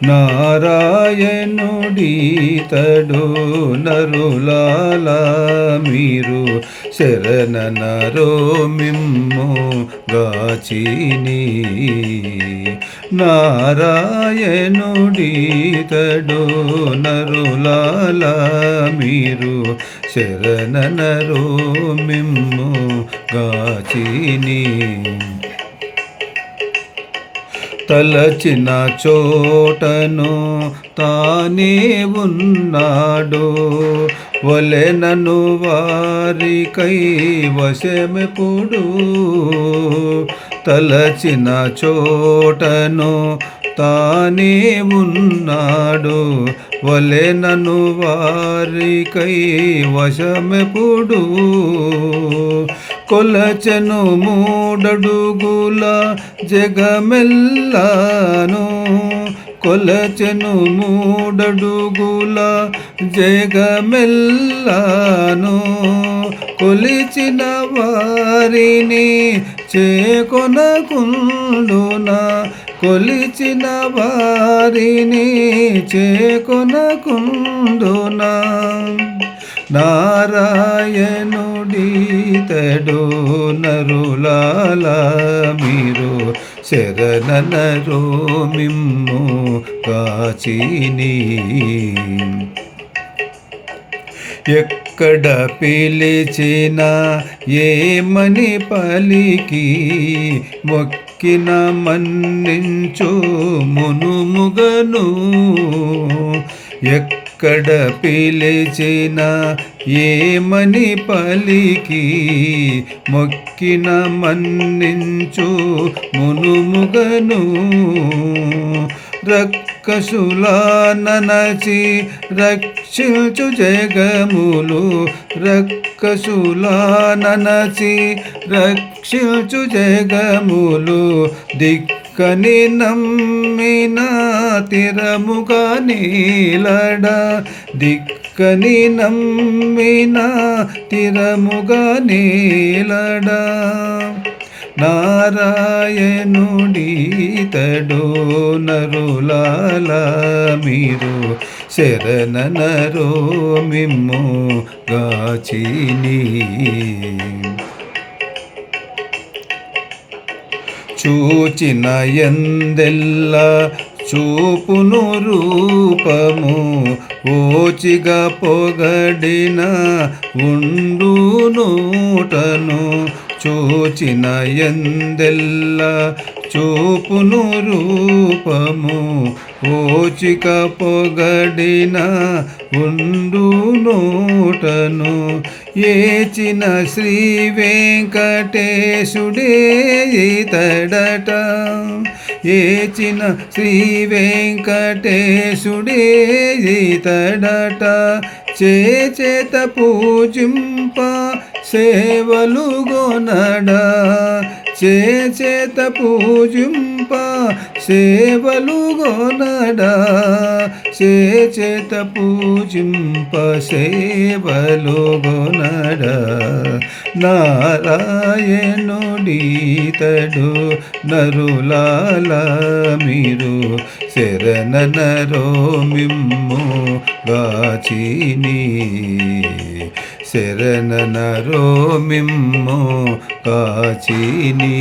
నారాయణుడీతడు నరులాల మీరు శరణనరో మిమ్ము గాచిని. నారాయణుడీతడు నరులాల మీరు శరణనరో మిమ్ము గాచిని. తలచిన చోటను తానే ఉన్నాడు వలెనను వారికై వశమెప్పుడు. తలచిన చోటను తానే ఉన్నాడు వలెనను వారికై వశమెప్పుడు. కొలచెను మూడడుగుల జగమెల్లాను కొలచెను మూడడుగుల జగమెల్లాను. కొలిచిన వారిని చేకొనకుండునా కొలిచిన వారిని చేకొనకుండునా. నారాయణుడీతడు నరులాల మీరు శరణనరో మిమ్ము గాచిని. ఎక్కడ పిలిచినా ఏమని పలికి మొక్కిన మన్నించు మునుముగను. ఎక్కడ పిలిచినా ఏమని పలికి మొక్కిన మన్నించు మునుముగను. రక్కసులాననచి రక్షించు జగములు రక్కసులాననచి రక్షించు జగములు. దిక్కని నమ్మిన తిరముగా నీలడ దిక్కని నమ్మిన తిరముగా నీలడ. నారాయణుడీతడు నరులాల మీరు శరణనరో మిమ్ము గాచిని. చూచిన యందెల్లా చూపును రూపము ఓచిగా పొగడిన ఉండు నోటను. చూచిన యందెల్లా చూపును రూపము ఓచిక పొగడిన ఉండు నోటను. ఏచిన శ్రీ వెంకటేశుడే ఇతడట ఏచిన శ్రీ వెంకటేశుడే ఇతడట. చేత పూజింప సేవలు గొనడా చేత పూజింప సేవలు గొనడా చేత పూజింప సేవలు గొనడా. నారాయణుడీతడు నరులాల మీరు శరణనరో మిమ్ము గాచిని. శరణనరో మిమ్ము గాచిని.